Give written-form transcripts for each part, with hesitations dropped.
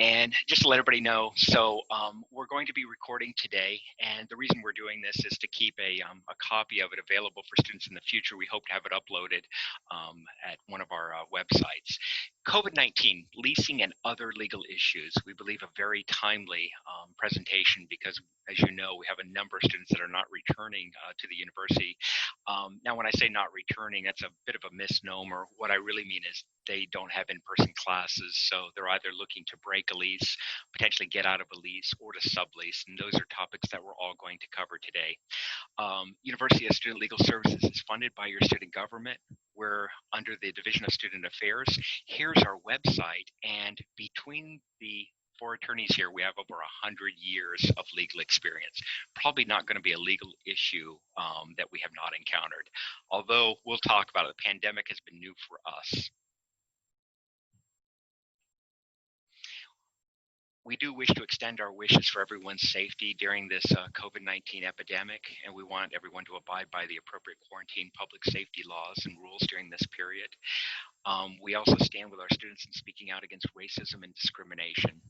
And just to let everybody know, so we're going to be recording today, and the reason we're doing this is to keep a copy of it available for students in the future. We hope to have it uploaded at one of our websites. COVID-19, leasing and other legal issues. We believe a very timely presentation because, as you know, we have a number of students that are not returning to the university. Now, when I say not returning, that's a bit of a misnomer. What I really mean is they don't have in-person classes, so they're either looking to break a lease, potentially get out of a lease, or to sublease, and those are topics that we're all going to cover today. University of Student Legal Services is funded by your student government. We're under the Division of Student Affairs. Here's our website, and between the four attorneys here, we have over 100 years of legal experience. Probably not going to be a legal issue that we have not encountered, although we'll talk about it. The pandemic has been new for us. We do wish to extend our wishes for everyone's safety during this COVID-19 epidemic, and we want everyone to abide by the appropriate quarantine public safety laws and rules during this period. We also stand with our students in speaking out against racism and discrimination.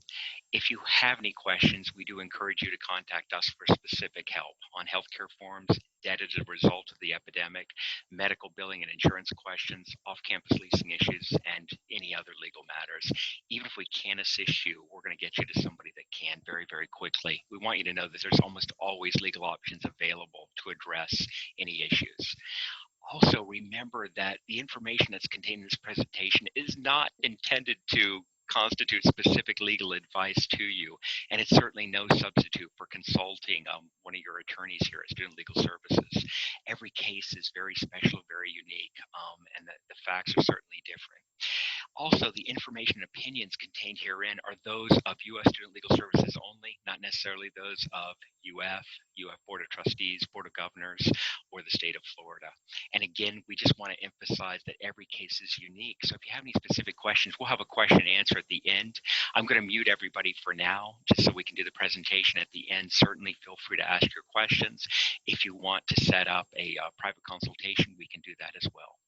If you have any questions, we do encourage you to contact us for specific help on healthcare forms, debt as a result of the epidemic, medical billing and insurance questions, off-campus leasing issues, and any other legal matters. Even if we can't assist you, we're going to get you to somebody that can very, very quickly. We want you to know that there's almost always legal options available to address any issues. Also, remember that the information that's contained in this presentation is not intended to constitute specific legal advice to you, and it's certainly no substitute for consulting one of your attorneys here at Student Legal Services. Every case is very special, very unique, and the facts are certainly different. Also, the information and opinions contained herein are those of U.S. Student Legal Services only, not necessarily those of UF Board of Trustees, Board of Governors, or the state of Florida. And again, we just want to emphasize that every case is unique. So if you have any specific questions, we'll have a question and answer at the end. I'm going to mute everybody for now, just so we can do the presentation at the end. Certainly feel free to ask your questions. If you want to set up a private consultation, we can do that as well.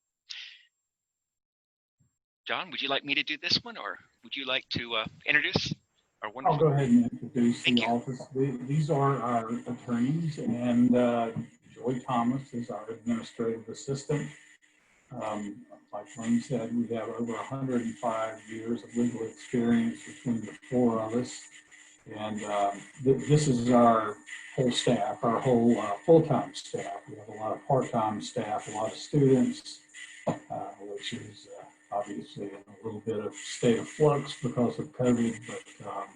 John, would you like me to do this one, or would you like to introduce our wonderful? I'll go ahead and introduce the office. These are our attorneys, and Joy Thomas is our administrative assistant. Like Lynn said, we have over 105 years of legal experience between the four of us. And this is our whole staff, our whole full-time staff. We have a lot of part-time staff, a lot of students, which is obviously in a little bit of state of flux because of COVID, but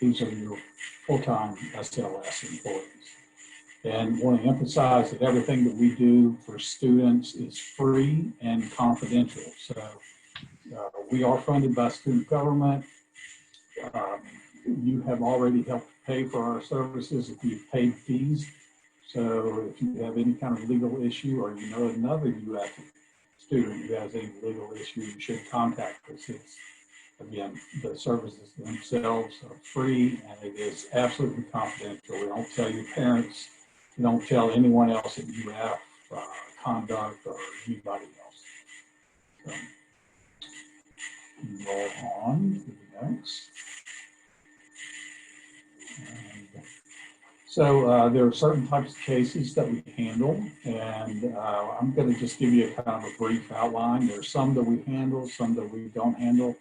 these are your full-time SLS employees. And want to emphasize that everything that we do for students is free and confidential. So we are funded by student government. You have already helped pay for our services if you've paid fees. So if you have any kind of legal issue, or you know another UF student who has any legal issue, you should contact us. It's, again, the services themselves are free, and it is absolutely confidential. We don't tell your parents, we don't tell anyone else at UF, conduct, or anybody else. So, roll on to the next. And so there are certain types of cases that we handle, and I'm going to just give you a kind of a brief outline. There are some that we handle, some that we don't handle.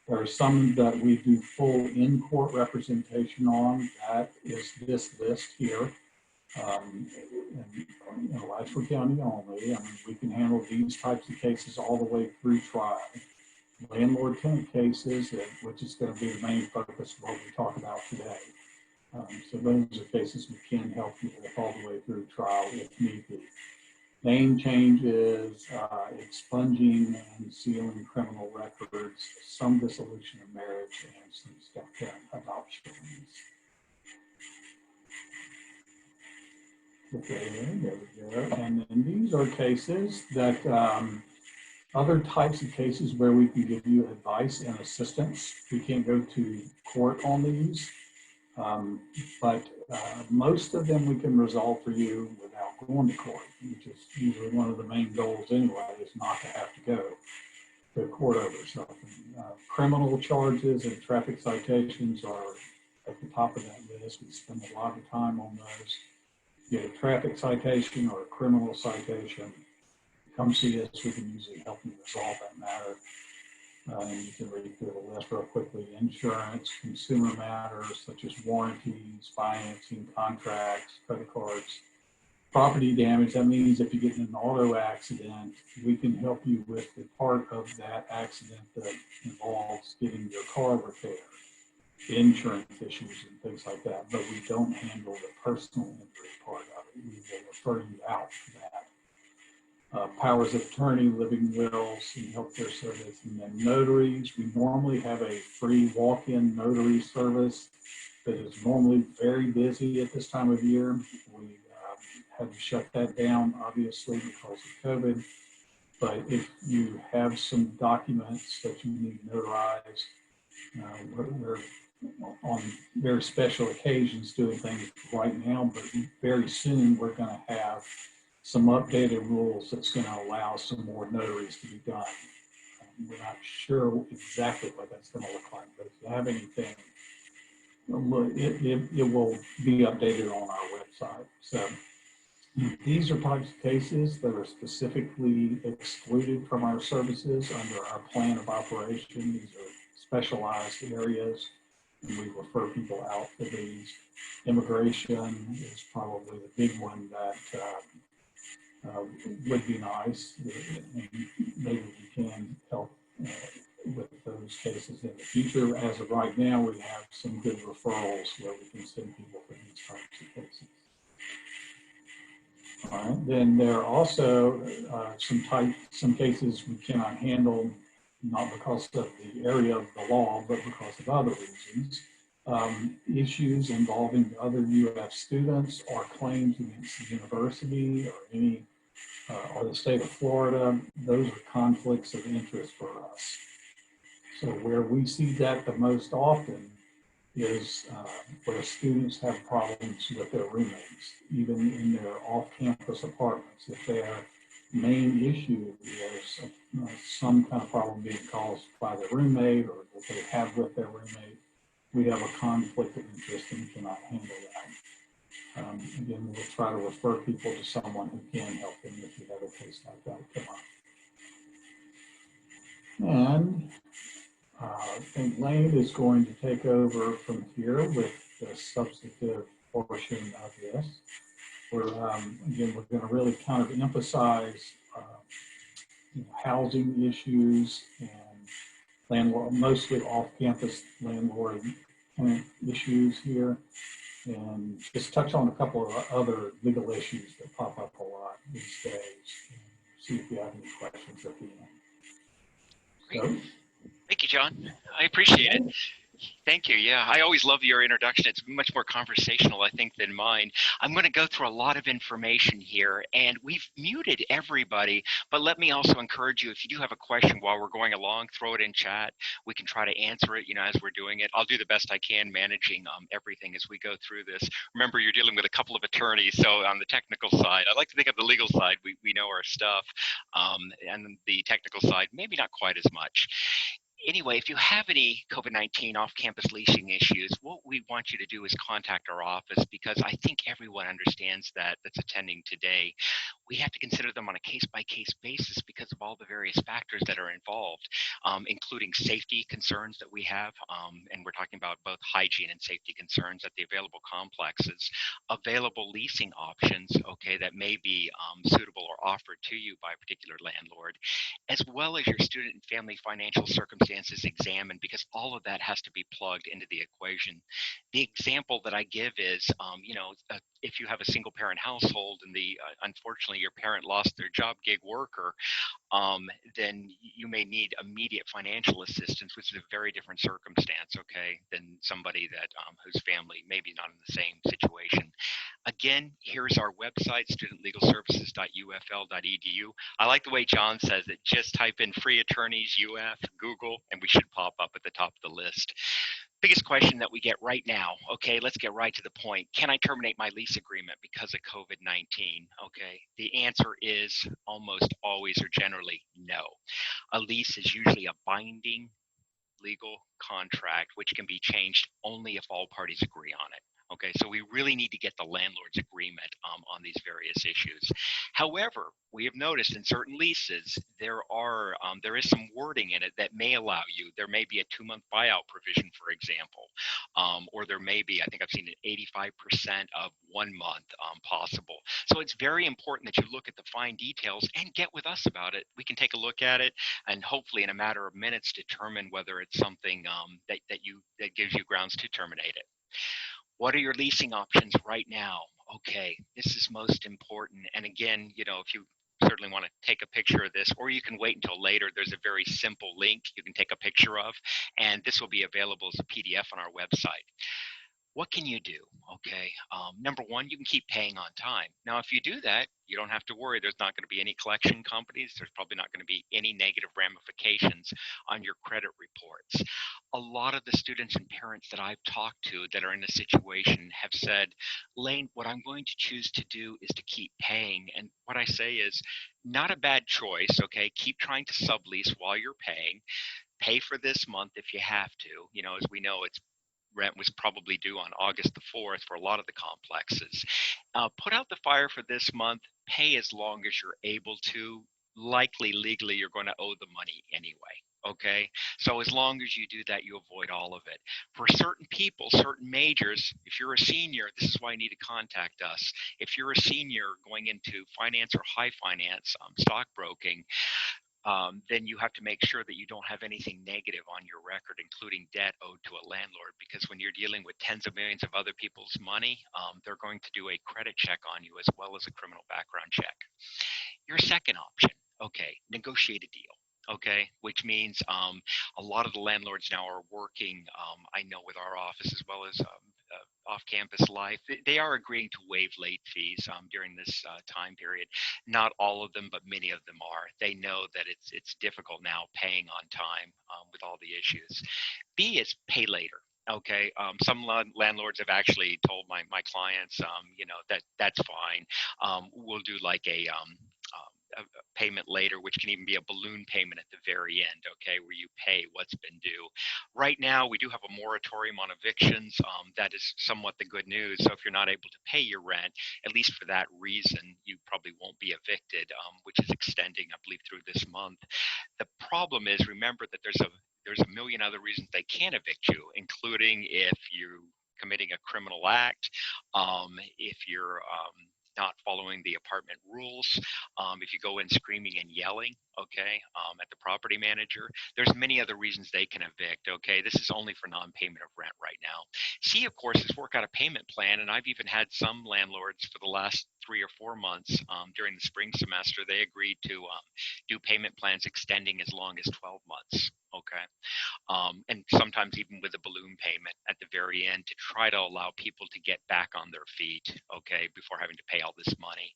There are some that we do full in-court representation on. That is this list here. And, you know, Alachua County only. I mean, we can handle these types of cases all the way through trial. Landlord-tenant cases, which is going to be the main focus of what we talk about today. So those are cases we can help you with all the way through trial if need be. Name changes, expunging and sealing criminal records, some dissolution of marriage, and some step-parent adoptions. Okay, there we go. And then these are cases that, other types of cases where we can give you advice and assistance. We can't go to court on these. But most of them we can resolve for you without going to court, which is usually one of the main goals anyway, is not to have to go. to court over something. Criminal charges and traffic citations are at the top of that list. We spend a lot of time on those. Get a traffic citation or a criminal citation, come see us. We can usually help you resolve that matter. And you can read through the list real quickly. Insurance, consumer matters such as warranties, financing, contracts, credit cards. Property damage, that means if you get in an auto accident, we can help you with the part of that accident that involves getting your car repaired, insurance issues and things like that, but we don't handle the personal injury part of it. We will refer you out for that. Powers of attorney, living wills, and healthcare service, and then notaries. We normally have a free walk-in notary service that is normally very busy at this time of year. We had to shut that down, obviously, because of COVID. But if you have some documents that you need notarized, we're on very special occasions doing things right now, but very soon we're going to have some updated rules that's going to allow some more notaries to be done. We're not sure exactly what that's going to look like, but if you have anything, it will be updated on our website. So these are types of cases that are specifically excluded from our services under our plan of operation. These are specialized areas, and we refer people out for these. Immigration is probably the big one that would be nice. And maybe we can help with those cases in the future. As of right now, we have some good referrals where we can send people for these types of cases. All right. Then there are also some cases we cannot handle, not because of the area of the law, but because of other reasons. Issues involving other UF students or claims against the university or any or the state of Florida. Those are conflicts of interest for us. So where we see that the most often is where students have problems with their roommates, even in their off-campus apartments. If their main issue is some kind of problem being caused by their roommate or that they have with their roommate, we have a conflict of interest and cannot handle that. Again, we'll try to refer people to someone who can help them if you have a case like that come up. And I think Lane is going to take over from here with the substantive portion of this. Again, we're going to really kind of emphasize housing issues and landlord, mostly off-campus landlord issues here, and just touch on a couple of other legal issues that pop up a lot these days. And see if you have any questions at the end. Great. Thank you, John. I appreciate it. Thank you. Yeah, I always love your introduction. It's much more conversational, I think, than mine. I'm going to go through a lot of information here, and we've muted everybody, but let me also encourage you, if you do have a question while we're going along, throw it in chat. We can try to answer it, as we're doing it. I'll do the best I can managing everything as we go through this. Remember, you're dealing with a couple of attorneys, so on the technical side, I like to think of the legal side, we know our stuff, and the technical side, maybe not quite as much. Anyway, if you have any COVID-19 off-campus leasing issues, what we want you to do is contact our office, because I think everyone understands that's attending today. We have to consider them on a case-by-case basis because of all the various factors that are involved, including safety concerns that we have, and we're talking about both hygiene and safety concerns at the available complexes, available leasing options, okay, that may be suitable or offered to you by a particular landlord, as well as your student and family financial circumstances examined, because all of that has to be plugged into the equation. The example that I give is, if you have a single parent household and unfortunately your parent lost their job, gig worker, then you may need immediate financial assistance, which is a very different circumstance, okay, than somebody that whose family may be not in the same situation. Again, here's our website, studentlegalservices.ufl.edu. I like the way John says it. Just type in free attorneys UF, Google, and we should pop up at the top of the list. Biggest question that we get right now, okay, let's get right to the point. Can I terminate my lease agreement because of COVID-19? Okay, the answer is almost always or generally no. A lease is usually a binding legal contract, which can be changed only if all parties agree on it. Okay, so we really need to get the landlord's agreement on these various issues. However, we have noticed in certain leases there is some wording in it that may allow you. There may be a 2-month buyout provision, for example, or there may be. I think I've seen an 85% of 1 month possible. So it's very important that you look at the fine details and get with us about it. We can take a look at it and hopefully in a matter of minutes determine whether it's something that gives you grounds to terminate it. What are your leasing options right now? Okay, this is most important. And again, if you certainly want to take a picture of this, or you can wait until later, there's a very simple link you can take a picture of, and this will be available as a PDF on our website. What can you do? Okay, number one, you can keep paying on time. Now, if you do that, you don't have to worry. There's not going to be any collection companies. There's probably not going to be any negative ramifications on your credit reports. A lot of the students and parents that I've talked to that are in this situation have said, Lane, what I'm going to choose to do is to keep paying. And what I say is not a bad choice. Okay, keep trying to sublease while you're paying. Pay for this month if you have to. As we know, rent was probably due on August the 4th for a lot of the complexes. Put out the fire for this month, pay as long as you're able to. Likely legally, you're going to owe the money anyway. Okay, so as long as you do that, you avoid all of it. For certain people, certain majors, if you're a senior, this is why you need to contact us. If you're a senior going into finance or high finance, stockbroking, then you have to make sure that you don't have anything negative on your record, including debt owed to a landlord, because when you're dealing with tens of millions of other people's money, they're going to do a credit check on you as well as a criminal background check. Your second option, okay, negotiate a deal. Okay, which means a lot of the landlords now are working, I know with our office as well as OffCampusLife, they are agreeing to waive late fees during this time period. Not all of them, but many of them are. They know that it's difficult now paying on time with all the issues. B is pay later. Okay, some landlords have actually told my clients, that's fine. We'll do like a payment later, which can even be a balloon payment at the very end, okay, where you pay what's been due. Right now, we do have a moratorium on evictions. That is somewhat the good news. So if you're not able to pay your rent, at least for that reason, you probably won't be evicted, which is extending, I believe, through this month. The problem is, remember that there's a million other reasons they can't evict you, including if you're committing a criminal act, if you're not following the apartment rules, if you go in screaming and yelling, okay, at the property manager. There's many other reasons they can evict, okay? This is only for non-payment of rent right now. C, of course, is work out a payment plan, and I've even had some landlords for the last 3 or 4 months during the spring semester, they agreed to do payment plans extending as long as 12 months, okay? And sometimes even with a balloon payment at the very end to try to allow people to get back on their feet, okay, before having to pay all this money.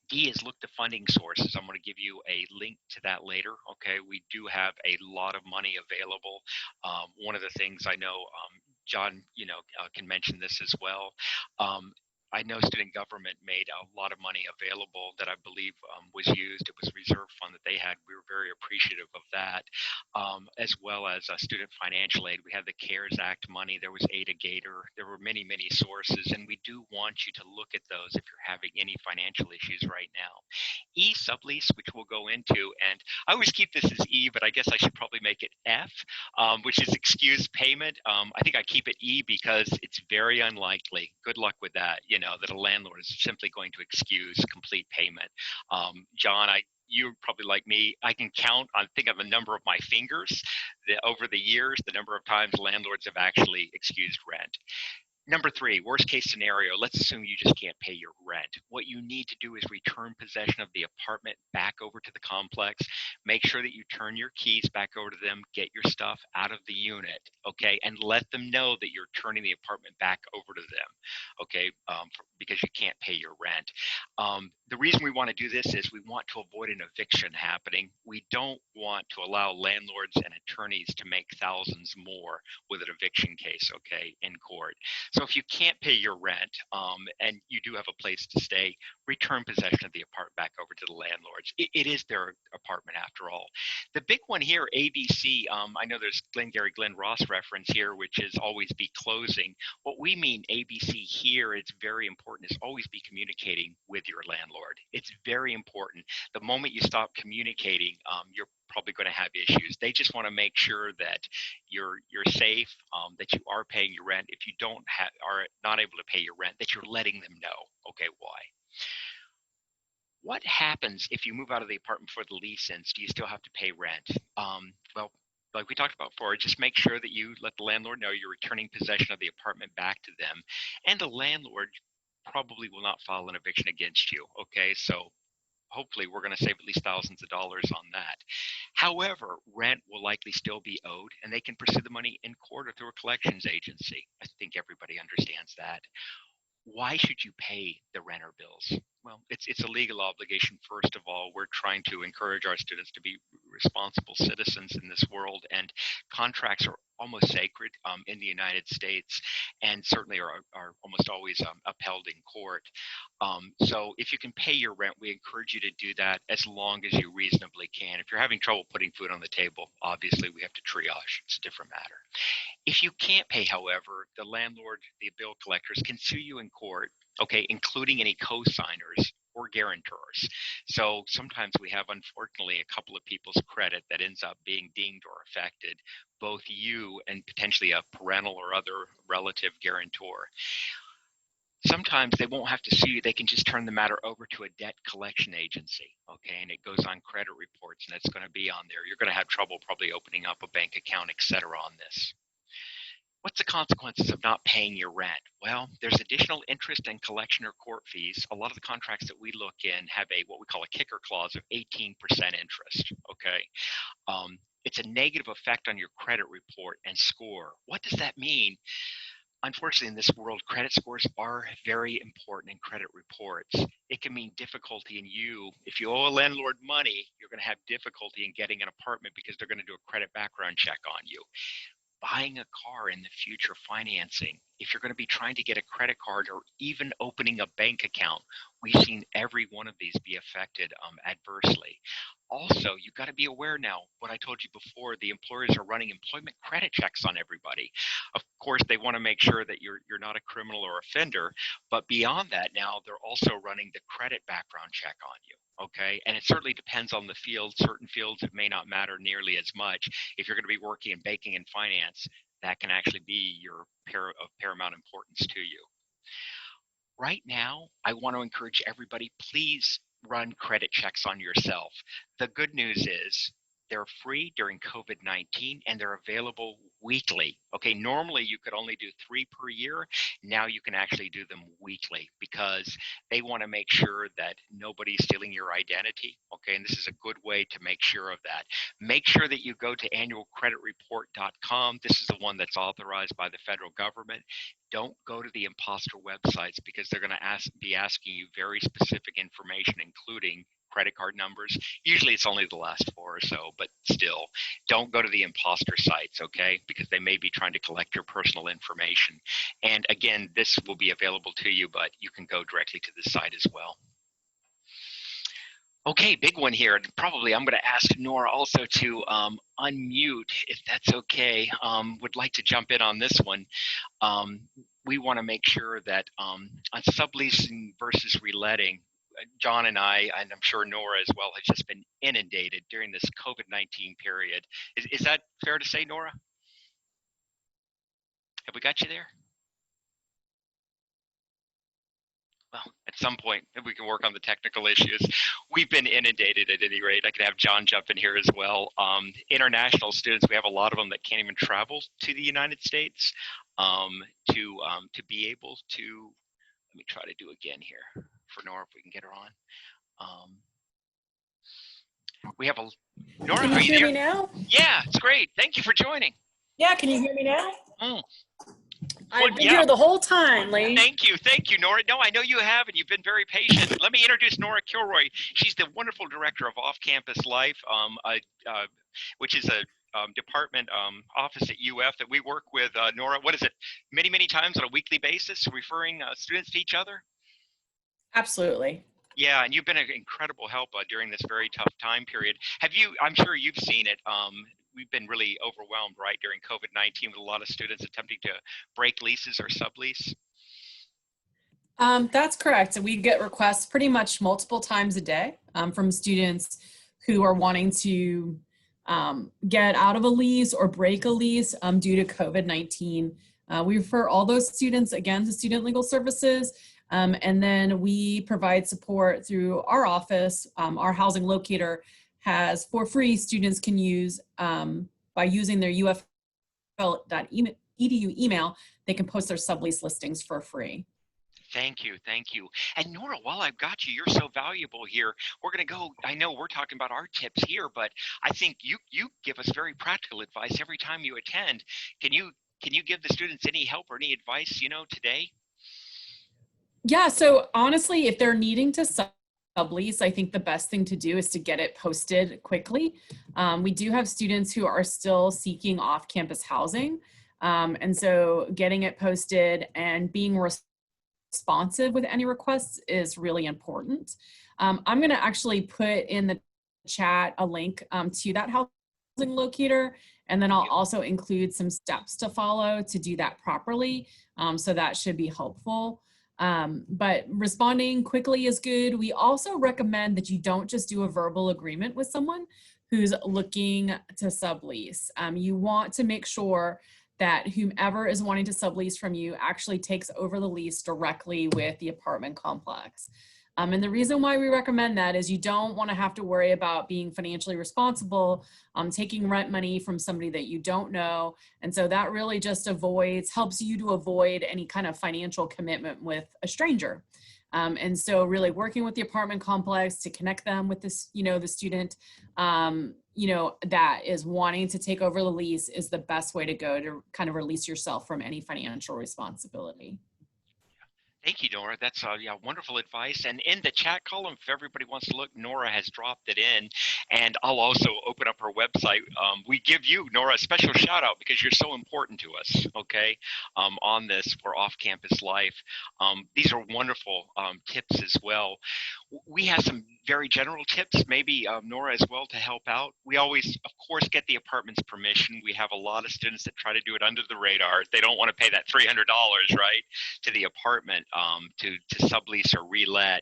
D is look to funding sources. I'm going to give you a link to that later, okay? We do have a lot of money available. One of the things I know, John, can mention this as well. I know student government made a lot of money available that I believe was used. It was a reserve fund that they had. We were very appreciative of that, as well as student financial aid. We had the CARES Act money. There was Ada Gator. There were many, many sources, and we do want you to look at those if you're having any financial issues right now. E, sublease, which we'll go into, and I always keep this as E, but I guess I should probably make it F, which is excused payment. I think I keep it E because it's very unlikely. Good luck with that. That a landlord is simply going to excuse complete payment. John, you're probably like me. I can count on, think of a number of my fingers over the years, the number of times landlords have actually excused rent. Number three, worst case scenario, let's assume you just can't pay your rent. What you need to do is return possession of the apartment back over to the complex. Make sure that you turn your keys back over to them, get your stuff out of the unit, okay? And let them know that you're turning the apartment back over to them, okay? Because you can't pay your rent. The reason we want to do this is we want to avoid an eviction happening. We don't want to allow landlords and attorneys to make thousands more with an eviction case, okay, in court. So if you can't pay your rent and you do have a place to stay, return possession of the apartment back over to the landlords. It is their apartment after all. The big one here, ABC, I know there's Glenn Ross reference here, which is always be closing. What we mean ABC here, it's very important, is always be communicating with your landlord. It's very important. The moment you stop communicating, you're probably going to have issues. They just want to make sure that you're safe, that you are paying your rent. If you are not able to pay your rent, that you're letting them know, okay, why. What happens if you move out of the apartment before the lease ends? Do you still have to pay rent? Well, like we talked about before, just make sure that you let the landlord know you're returning possession of the apartment back to them, and the landlord probably will not file an eviction against you, okay? So hopefully we're going to save at least thousands of dollars on that. However, rent will likely still be owed, and they can pursue the money in court or through a collections agency. I think everybody understands that. Why should you pay the renter bills? Well, it's a legal obligation. First of all, we're trying to encourage our students to be responsible citizens in this world, and contracts are almost sacred in the United States, and certainly are almost always upheld in court. So if you can pay your rent, we encourage you to do that as long as you reasonably can. If you're having trouble putting food on the table, obviously we have to triage. It's a different matter. If you can't pay, however, the landlord, the bill collectors can sue you in court, okay, including any co-signers or guarantors. So sometimes we have, unfortunately, a couple of people's credit that ends up being dinged or affected, both you and potentially a parental or other relative guarantor. Sometimes they won't have to sue you. They can just turn the matter over to a debt collection agency, okay? And it goes on credit reports, and it's going to be on there. You're going to have trouble probably opening up a bank account, et cetera, on this. What's the consequences of not paying your rent? Well, there's additional interest and collection or court fees. A lot of the contracts that we look in have what we call a kicker clause of 18% interest, okay? It's a negative effect on your credit report and score. What does that mean? Unfortunately, in this world, credit scores are very important in credit reports. It can mean difficulty in you. If you owe a landlord money, you're going to have difficulty in getting an apartment because they're going to do a credit background check on you. Buying a car in the future, financing, if you're going to be trying to get a credit card or even opening a bank account, we've seen every one of these be affected adversely. Also, you've got to be aware now, what I told you before, the employers are running employment credit checks on everybody. Of course, they want to make sure that you're not a criminal or offender, but beyond that now, they're also running the credit background check on you. Okay, and it certainly depends on the field. Certain fields, it may not matter nearly as much. If you're going to be working in banking and finance, that can actually be of paramount importance to you. Right now, I want to encourage everybody, please run credit checks on yourself. The good news is they're free during COVID-19 and they're available weekly. Okay, normally you could only do 3 per year. Now you can actually do them weekly because they want to make sure that nobody's stealing your identity. Okay, and this is a good way to make sure of that. Make sure that you go to annualcreditreport.com. This is the one that's authorized by the federal government. Don't go to the imposter websites because they're going to be asking you very specific information, including credit card numbers. Usually it's only the last 4 or so, but still, don't go to the imposter sites, okay? Because they may be trying to collect your personal information. And again, this will be available to you, but you can go directly to the site as well. Okay, big one here. Probably I'm going to ask Nora also to unmute, if that's okay. Would like to jump in on this one. We want to make sure that on subleasing versus reletting, John and I, and I'm sure Nora as well, has just been inundated during this COVID-19 period. Is that fair to say, Nora? Have we got you there? Well, at some point, we can work on the technical issues. We've been inundated at any rate. I could have John jump in here as well. International students, we have a lot of them that can't even travel to the United States um, to be able to. Let me try to do again here for Nora if we can get her on. Um, we have a Nora. Can Are you you hear there? me now? Yeah, it's great. Thank you for joining. Yeah, can you hear me now? Mm, I've been yeah, here the whole time, lady. Thank you, Nora. No, I know you have, and you've been very patient. Let me introduce Nora Kilroy. She's the wonderful director of Off-Campus Life, which is a department office at UF that we work with. Nora, what is it? Many times on a weekly basis, referring students to each other. Absolutely. Yeah, and you've been an incredible help during this very tough time period. Have you? I'm sure you've seen it. We've been really overwhelmed, right, during COVID-19 with a lot of students attempting to break leases or sublease. That's correct. We get requests pretty much multiple times a day from students who are wanting to get out of a lease or break a lease due to COVID-19. We refer all those students again to Student Legal Services, and then we provide support through our office. Our housing locator has, for free, students can use by using their ufl.edu email, they can post their sublease listings for free. Thank you, thank you. And Nora, while I've got you, you're so valuable here. We're going to go. I know we're talking about our tips here, but I think you give us very practical advice every time you attend. Can you give the students any help or any advice, today? Yeah, so honestly, if they're needing to sublease, I think the best thing to do is to get it posted quickly. We do have students who are still seeking off-campus housing. And so getting it posted and being responsive with any requests is really important. I'm going to actually put in the chat a link to that housing locator, and then I'll also include some steps to follow to do that properly. So that should be helpful. But responding quickly is good. We also recommend that you don't just do a verbal agreement with someone who's looking to sublease. You want to make sure that whomever is wanting to sublease from you actually takes over the lease directly with the apartment complex. And the reason why we recommend that is you don't want to have to worry about being financially responsible, taking rent money from somebody that you don't know. And so that really just helps you to avoid any kind of financial commitment with a stranger. And so really working with the apartment complex to connect them with this, the student, that is wanting to take over the lease is the best way to go to kind of release yourself from any financial responsibility. Thank you, Nora. That's wonderful advice. And in the chat column, if everybody wants to look, Nora has dropped it in. And I'll also open up her website. We give you, Nora, a special shout out because you're so important to us, okay, on this for Off-Campus Life. These are wonderful tips as well. We have some very general tips, maybe Nora as well, to help out. We always, of course, get the apartment's permission. We have a lot of students that try to do it under the radar. They don't want to pay that $300, right, to the apartment to sublease or relet.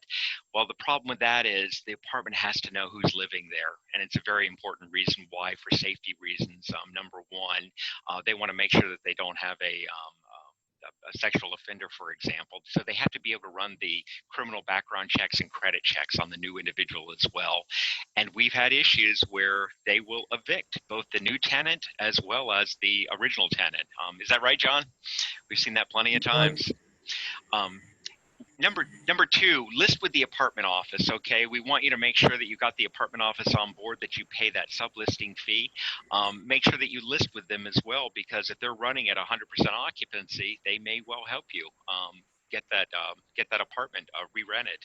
Well, the problem with that is the apartment has to know who's living there. And it's a very important reason why, for safety reasons. Number one, they want to make sure that they don't have a sexual offender, for example. So they have to be able to run the criminal background checks and credit checks on the new individual as well. And we've had issues where they will evict both the new tenant as well as the original tenant. Is that right, John? We've seen that plenty of times. Number two, list with the apartment office, okay? We want you to make sure that you got the apartment office on board, that you pay that sublisting fee. Make sure that you list with them as well, because if they're running at 100% occupancy, they may well help you get that apartment re-rented.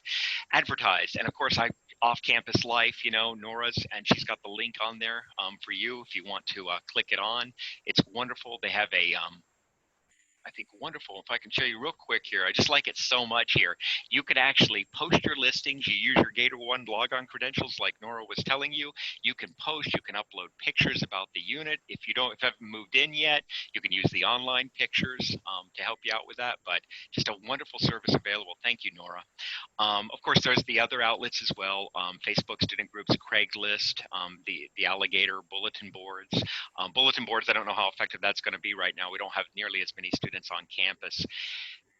Advertise, and of course, Off-Campus Life, Nora's, and she's got the link on there for you if you want to click it on. It's wonderful. They have a I think wonderful. If I can show you real quick here, I just like it so much here. You could actually post your listings. You use your Gator One logon credentials like Nora was telling you. You can post, you can upload pictures about the unit. If you haven't moved in yet, you can use the online pictures to help you out with that. But just a wonderful service available. Thank you, Nora. Of course, there's the other outlets as well. Facebook student groups, Craigslist, the Alligator bulletin boards. Bulletin boards, I don't know how effective that's going to be right now. We don't have nearly as many students on campus.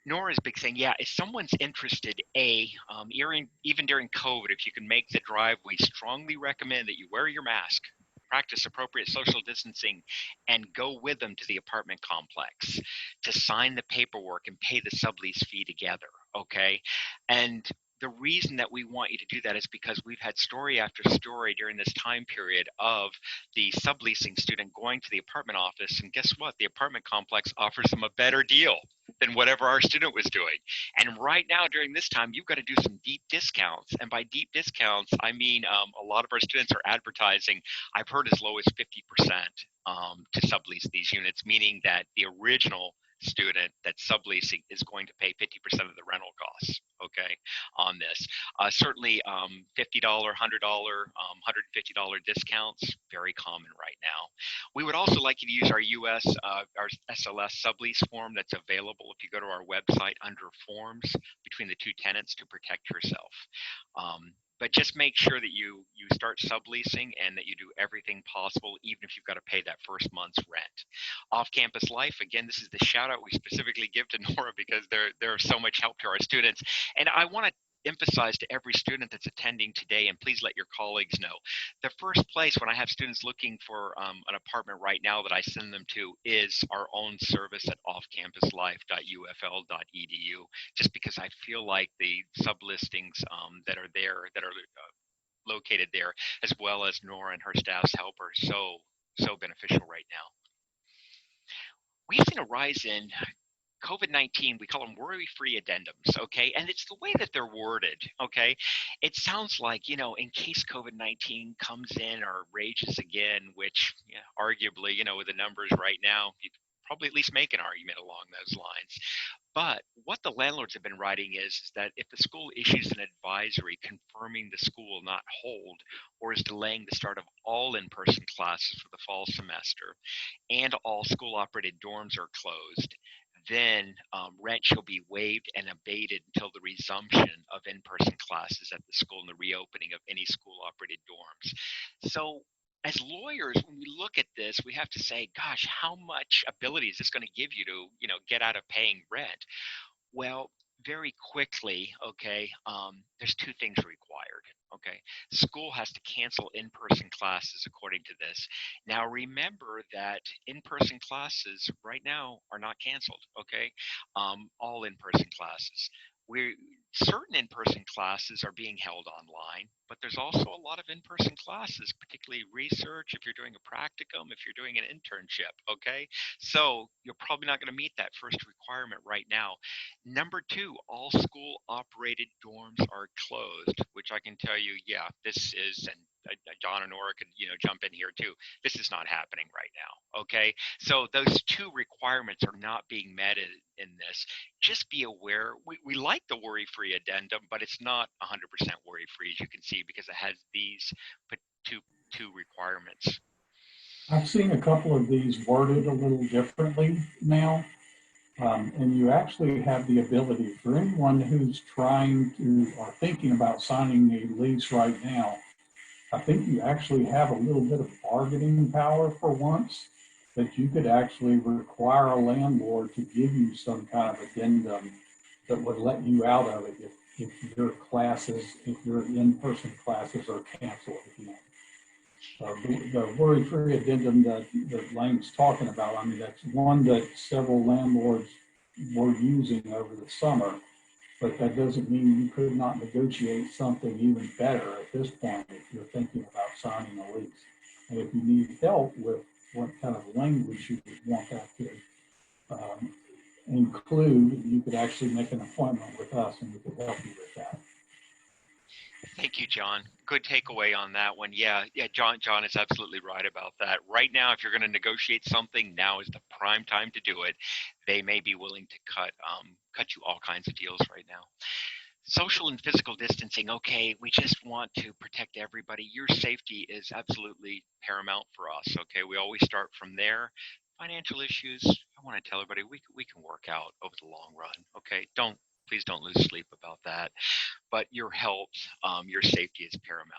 Nora's big thing, yeah, if someone's interested, even during COVID, if you can make the drive, we strongly recommend that you wear your mask, practice appropriate social distancing, and go with them to the apartment complex to sign the paperwork and pay the sublease fee together, okay? And the reason that we want you to do that is because we've had story after story during this time period of the subleasing student going to the apartment office, and guess what? The apartment complex offers them a better deal than whatever our student was doing. And right now during this time, you've got to do some deep discounts. And by deep discounts, I mean a lot of our students are advertising, I've heard as low as 50% to sublease these units, meaning that the original student that's subleasing is going to pay 50% of the rental costs, okay, on this. Certainly $50, $100, $150 discounts, very common right now. We would also like you to use our SLS sublease form that's available if you go to our website under forms between the two tenants to protect yourself. But just make sure that you start subleasing and that you do everything possible, even if you've got to pay that first month's rent. Off-campus life, again, this is the shout out we specifically give to Nora because they're so much help to our students. And I want to emphasize to every student that's attending today, and please let your colleagues know, the first place when I have students looking for an apartment right now that I send them to is our own service at offcampuslife.ufl.edu, just because I feel like the sublistings that are there, that are located there, as well as Nora and her staff's help are so beneficial right now. We've seen a rise in COVID-19, we call them worry-free addendums, okay? And it's the way that they're worded, okay? It sounds like, you know, in case COVID-19 comes in or rages again, which arguably, you know, with the numbers right now, you could probably at least make an argument along those lines. But what the landlords have been writing is that if the school issues an advisory confirming the school will not hold or is delaying the start of all in-person classes for the fall semester and all school-operated dorms are closed, then rent shall be waived and abated until the resumption of in-person classes at the school and the reopening of any school-operated dorms. So as lawyers, when we look at this, we have to say, gosh, how much ability is this going to give you to, you know, get out of paying rent? Well, very quickly, okay, there's two things required, okay? School has to cancel in-person classes according to this. Now, remember that in-person classes right now are not canceled, okay? All in-person classes. Certain in-person classes are being held online, but there's also a lot of in-person classes, particularly research, if you're doing a practicum, if you're doing an internship, okay? So you're probably not going to meet that first requirement right now. Number two, all school operated dorms are closed, which I can tell you, yeah, this is, and John and Nora could, you know, jump in here too. This is not happening right now, okay? So those two requirements are not being met in this. Just be aware, we like the worry-free addendum, but it's not 100% worry-free, as you can see, because it has these two requirements. I've seen a couple of these worded a little differently now. And you actually have the ability for anyone who's trying to or thinking about signing a lease right now. I think you actually have a little bit of bargaining power for once, that you could actually require a landlord to give you some kind of addendum that would let you out of it if your classes, if your in-person classes are canceled again. The worry-free addendum that Lane's talking about, I mean, that's one that several landlords were using over the summer, but that doesn't mean you could not negotiate something even better at this point if you're thinking about signing a lease. And if you need help with what kind of language you would want that to include, you could actually make an appointment with us and we could help you with that. Thank you, John. Good takeaway on that one. Yeah, John is absolutely right about that. Right now, if you're going to negotiate something, now is the prime time to do it. They may be willing to cut you all kinds of deals right now. Social and physical distancing, okay, we just want to protect everybody. Your safety is absolutely paramount for us, okay? We always start from there. Financial issues, I want to tell everybody we can work out over the long run, okay? Please don't lose sleep about that. But your health, your safety is paramount.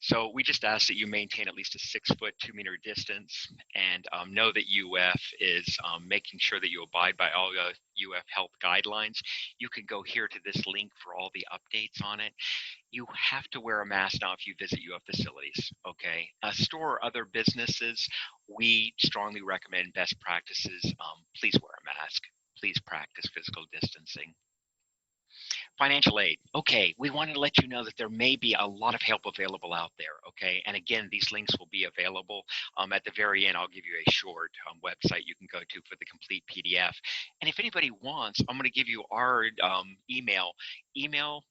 So we just ask that you maintain at least a 6-foot, 2-meter distance, and know that UF is making sure that you abide by all the UF health guidelines. You can go here to this link for all the updates on it. You have to wear a mask now if you visit UF facilities, okay? A store or other businesses, we strongly recommend best practices. Please wear a mask. Please practice physical distancing. Financial aid. Okay, we wanted to let you know that there may be a lot of help available out there, okay? And again, these links will be available. At the very end, I'll give you a short website you can go to for the complete PDF. And if anybody wants, I'm gonna give you our email. Email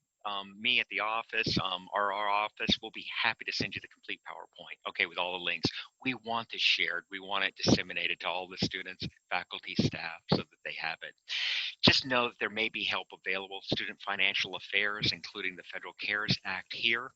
me at the office, our office will be happy to send you the complete PowerPoint, okay, with all the links. We want this shared. We want it disseminated to all the students, faculty, staff, so that they have it. Just know that there may be help available. Student Financial Affairs, including the Federal CARES Act here.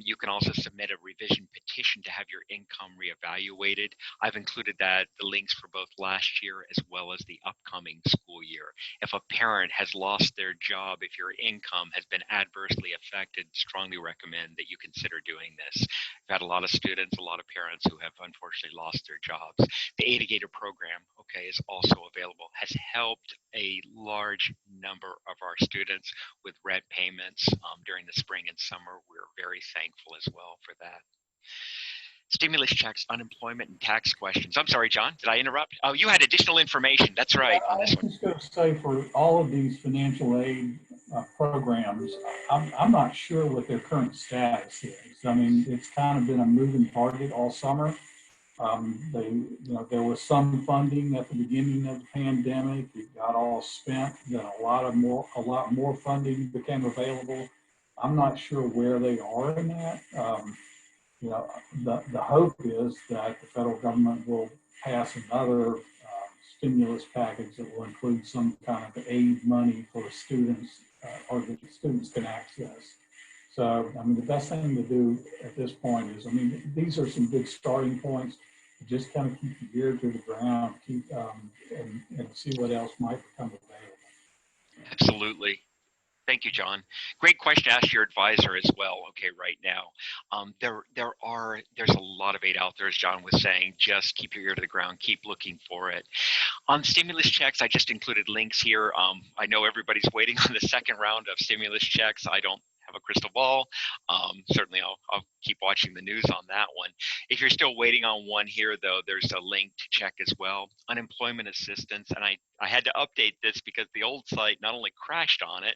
You can also submit a revision petition to have your income reevaluated. I've included the links for both last year as well as the upcoming school year. If a parent has lost their job, if your income has been adversely affected, strongly recommend that you consider doing this. I've had a lot of students, a lot of parents who have unfortunately lost their jobs. The Aid-A-Gator program, okay, is also available, has helped a large number of our students with rent payments during the spring and summer. We're very thankful as well for that. Stimulus checks, unemployment, and tax questions. I'm sorry, John, did I interrupt? Oh, you had additional information. That's right. I was just going to say, for all of these financial aid programs, I'm not sure what their current status is. I mean, it's kind of been a moving target all summer. There was some funding at the beginning of the pandemic. It got all spent. Then a lot more funding became available. I'm not sure where they are in that. The hope is that the federal government will pass another stimulus package that will include some kind of aid money for students or that students can access. So, I mean, the best thing to do at this point is, I mean, these are some good starting points. Just kind of keep your ear to the ground, and see what else might become available. Absolutely. Thank you, John. Great question to ask your advisor as well. Okay, right now, there's a lot of aid out there, as John was saying. Just keep your ear to the ground, keep looking for it. On stimulus checks, I just included links here. I know everybody's waiting on the second round of stimulus checks. I don't have a crystal ball. Certainly, I'll keep watching the news on that one. If you're still waiting on one here, though, there's a link to check as well. Unemployment assistance, and I had to update this because the old site not only crashed on it,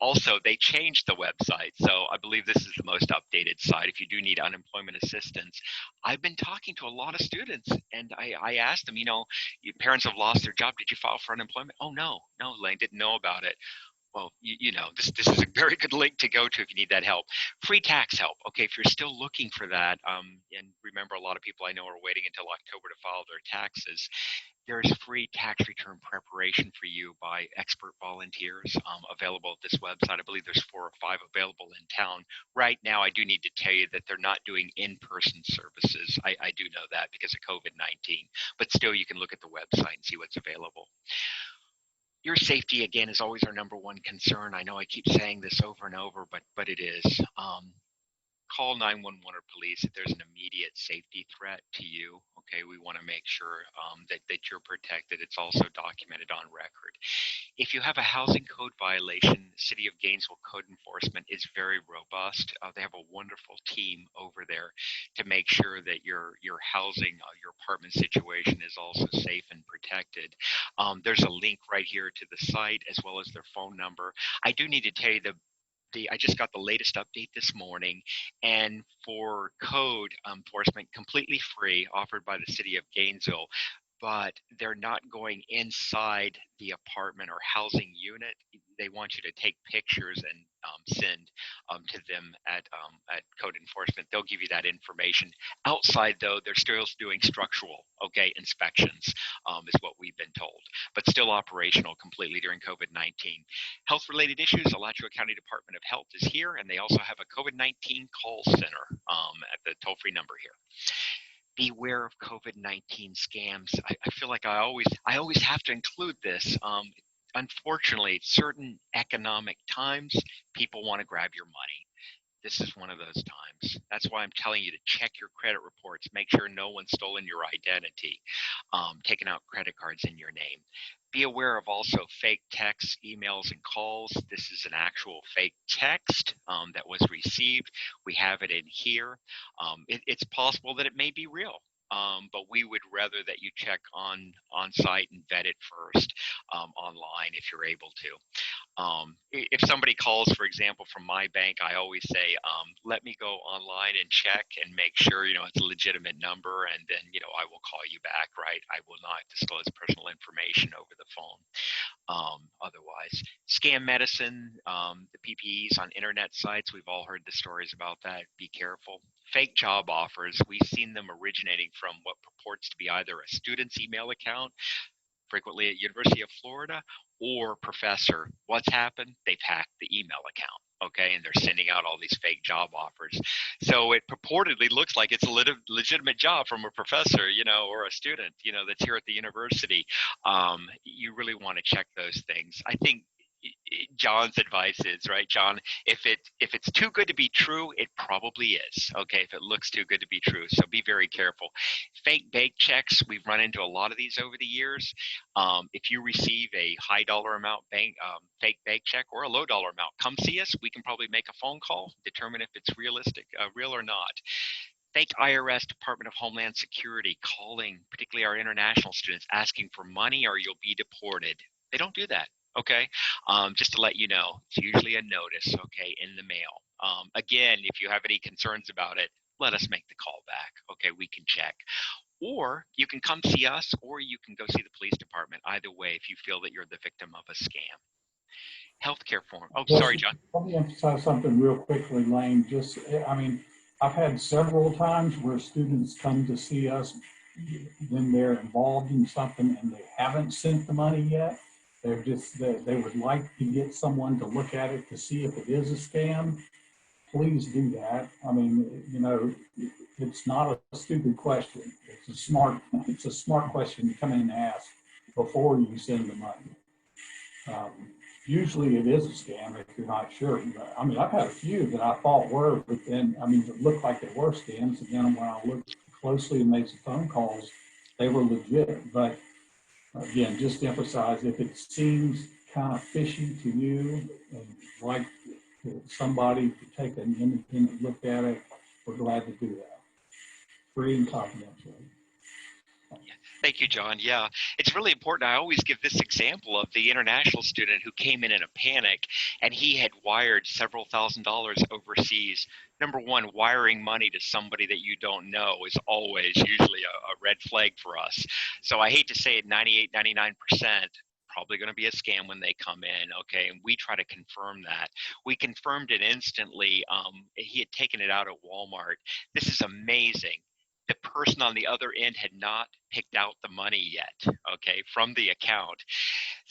also, they changed the website, so I believe this is the most updated site if you do need unemployment assistance. I've been talking to a lot of students, and I asked them, your parents have lost their job. Did you file for unemployment? Oh, no, Lane, didn't know about it. Well, this is a very good link to go to if you need that help. Free tax help. Okay, if you're still looking for that, and remember, a lot of people I know are waiting until October to file their taxes. There's free tax return preparation for you by expert volunteers available at this website. I believe there's 4 or 5 available in town. Right now, I do need to tell you that they're not doing in-person services. I do know that because of COVID-19, but still you can look at the website and see what's available. Your safety, again, is always our #1 concern. I know I keep saying this over and over, but it is. Call 911 or police if there's an immediate safety threat to you. Okay, we want to make sure that you're protected. It's also documented on record. If you have a housing code violation, the City of Gainesville Code Enforcement is very robust. They have a wonderful team over there to make sure that your housing, your apartment situation is also safe and protected. There's a link right here to the site as well as their phone number. I do need to tell you I just got the latest update this morning, and for code enforcement, completely free, offered by the City of Gainesville, but they're not going inside the apartment or housing unit. They want you to take pictures and send to them at code enforcement. They'll give you that information. Outside, though, they're still doing structural, inspections is what we've been told, but still operational completely during COVID-19. Health-related issues, Alachua County Department of Health is here, and they also have a COVID-19 call center at the toll-free number here. Beware of COVID-19 scams. I feel like I always have to include this. unfortunately, certain economic times, people want to grab your money. This is one of those times. That's why I'm telling you to check your credit reports. Make sure no one's stolen your identity, taking out credit cards in your name. Be aware of also fake texts, emails, and calls. This is an actual fake text that was received. We have it in here. It's possible that it may be real. But we would rather that you check on site and vet it first online if you're able to. If somebody calls, for example, from my bank, I always say, let me go online and check and make sure, it's a legitimate number. And then, I will call you back, right? I will not disclose personal information over the phone. Otherwise, scam medicine, the PPEs on internet sites, we've all heard the stories about that. Be careful. Fake job offers, we've seen them originating from what purports to be either a student's email account, frequently at University of Florida, or professor. What's happened? They've hacked the email account, okay? And they're sending out all these fake job offers. So it purportedly looks like it's a legitimate job from a professor, or a student, that's here at the university. You really want to check those things. I think John's advice is, right, John, if it's too good to be true, it probably is, okay, if it looks too good to be true. So be very careful. Fake bank checks, we've run into a lot of these over the years. If you receive a high dollar amount fake bank check or a low dollar amount, come see us. We can probably make a phone call, determine if it's real or not. Fake IRS, Department of Homeland Security, calling, particularly our international students, asking for money or you'll be deported. They don't do that. Okay, just to let you know, it's usually a notice, okay, in the mail. Again, if you have any concerns about it, let us make the call back, okay, we can check. Or you can come see us, or you can go see the police department, either way, if you feel that you're the victim of a scam. Healthcare form. Oh, sorry, John. Let me emphasize something real quickly, Lane. I've had several times where students come to see us when they're involved in something and they haven't sent the money yet. They would like to get someone to look at it to see if it is a scam. Please do that. It's not a stupid question. It's a smart question to come in and ask before you send the money. Usually it is a scam if you're not sure. I've had a few that I thought were, but then, it looked like they were scams. And then when I looked closely and made some phone calls, they were legit. But again, just to emphasize, if it seems kind of fishy to you and like somebody to take an independent look at it, we're glad to do that. Free and confidential. Thank you, John. Yeah, it's really important. I always give this example of the international student who came in a panic and he had wired several $1,000s overseas. Number one, wiring money to somebody that you don't know is always usually a red flag for us. So I hate to say it, 98, 99%. Probably going to be a scam when they come in, okay? And we try to confirm that. We confirmed it instantly. He had taken it out at Walmart. This is amazing. The person on the other end had not picked out the money yet, okay, from the account.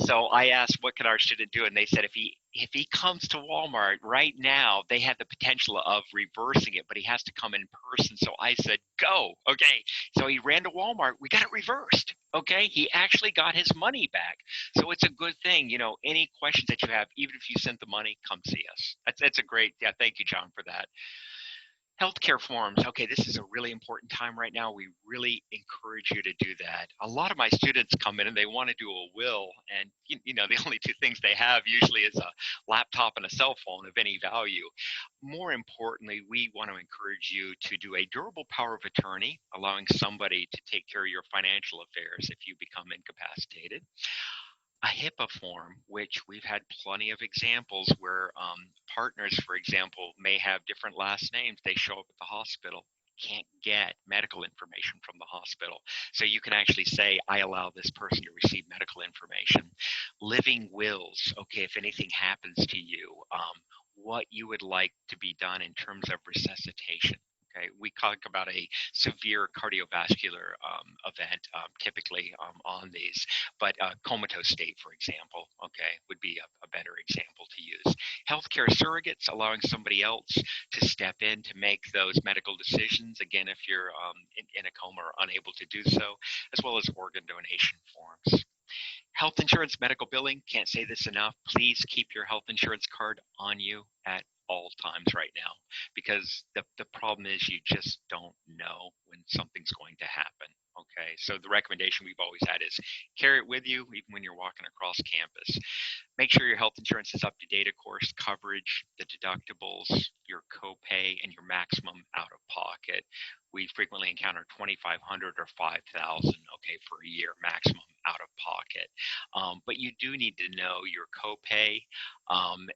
So I asked, what could our student do? And they said, if he comes to Walmart right now, they have the potential of reversing it, but he has to come in person. So I said, go, okay. So he ran to Walmart. We got it reversed, okay. He actually got his money back. So it's a good thing, any questions that you have, even if you sent the money, come see us. That's a great, yeah, thank you, John, for that. Healthcare forms. Okay, this is a really important time right now. We really encourage you to do that. A lot of my students come in and they want to do a will, and the only two things they have usually is a laptop and a cell phone of any value. More importantly, we want to encourage you to do a durable power of attorney, allowing somebody to take care of your financial affairs if you become incapacitated. A HIPAA form, which we've had plenty of examples where partners, for example, may have different last names. They show up at the hospital, can't get medical information from the hospital. So you can actually say, I allow this person to receive medical information. Living wills, okay, if anything happens to you, what you would like to be done in terms of resuscitation. Okay, we talk about a severe cardiovascular event typically on these, but comatose state, for example, okay, would be a better example to use. Healthcare surrogates, allowing somebody else to step in to make those medical decisions, again, if you're in a coma or unable to do so, as well as organ donation forms. Health insurance, medical billing, can't say this enough. Please keep your health insurance card on you at all times right now, because the problem is you just don't know when something's going to happen. Okay, so the recommendation we've always had is carry it with you even when you're walking across campus. Make sure your health insurance is up to date, of course, coverage, the deductibles, your copay, and your maximum out of pocket. We frequently encounter 2,500 or 5,000, okay, for a year maximum out of pocket. But you do need to know your copay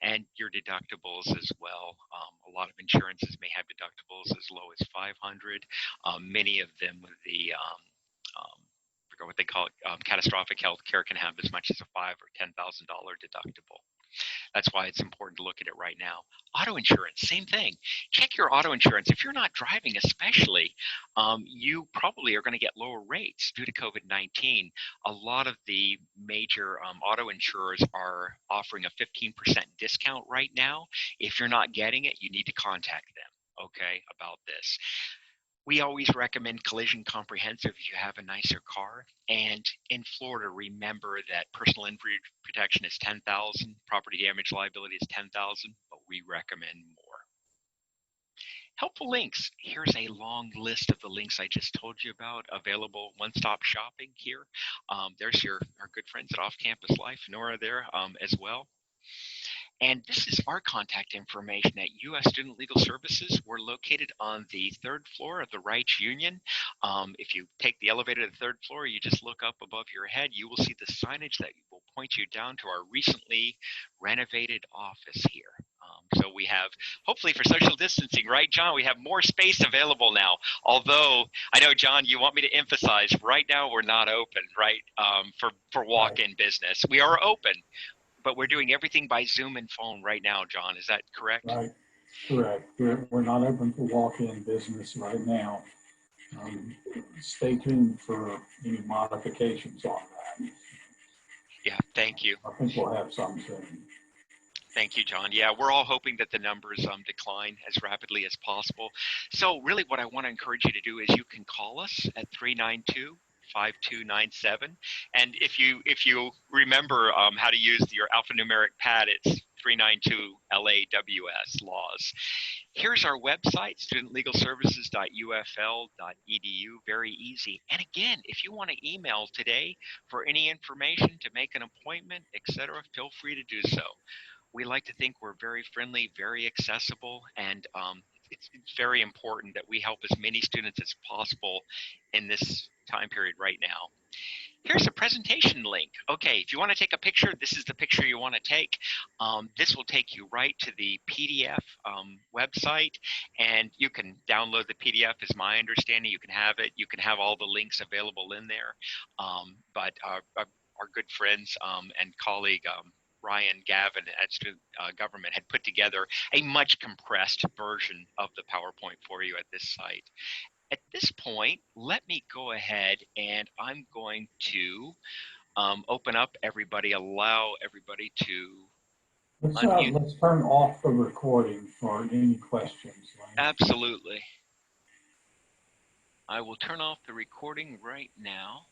and your deductibles as well. A lot of insurances may have deductibles as low as 500. Many of them with the forget what they call it, catastrophic health care can have as much as a $5,000 or $10,000 deductible. That's why it's important to look at it right now. Auto insurance, same thing. Check your auto insurance. If you're not driving especially, you probably are going to get lower rates due to COVID-19. A lot of the major auto insurers are offering a 15% discount right now. If you're not getting it, you need to contact them, okay, about this. We always recommend collision comprehensive if you have a nicer car. And in Florida, remember that personal injury protection is $10,000, property damage liability is $10,000, but we recommend more. Helpful links. Here's a long list of the links I just told you about, available one-stop shopping here. There's our good friends at OffCampusLife, Nora there as well. And this is our contact information at U.S. Student Legal Services. We're located on the 3rd floor of the Rights Union. If you take the elevator to the 3rd floor, you just look up above your head, you will see the signage that will point you down to our recently renovated office here. So we have, hopefully for social distancing, right, John? We have more space available now. Although, I know, John, you want me to emphasize, right now we're not open, right, for walk-in business. We are open, but we're doing everything by Zoom and phone right now, John. Is that correct? Right, correct. We're not open for walk-in business right now. Stay tuned for any modifications on that. Yeah, thank you. I think we'll have some soon. Thank you, John. Yeah, we're all hoping that the numbers decline as rapidly as possible. So really what I want to encourage you to do is you can call us at 392-5297. And if you remember how to use your alphanumeric pad, it's 392-LAWS, laws. Here's our website, studentlegalservices.ufl.edu, very easy. And again, if you want to email today for any information to make an appointment, etc., feel free to do so. We like to think we're very friendly, very accessible, and it's very important that we help as many students as possible in this time period right now. Here's a presentation link. Okay, if you want to take a picture, this is the picture you want to take. This will take you right to the PDF website, and you can download the PDF, is my understanding. You can have it. You can have all the links available in there. But our good friends and colleague, Ryan Gavin at Student Government, had put together a much compressed version of the PowerPoint for you at this site. At this point, let me go ahead and I'm going to open up everybody, allow everybody to unmute. Let's turn off the recording for any questions. Absolutely. I will turn off the recording right now.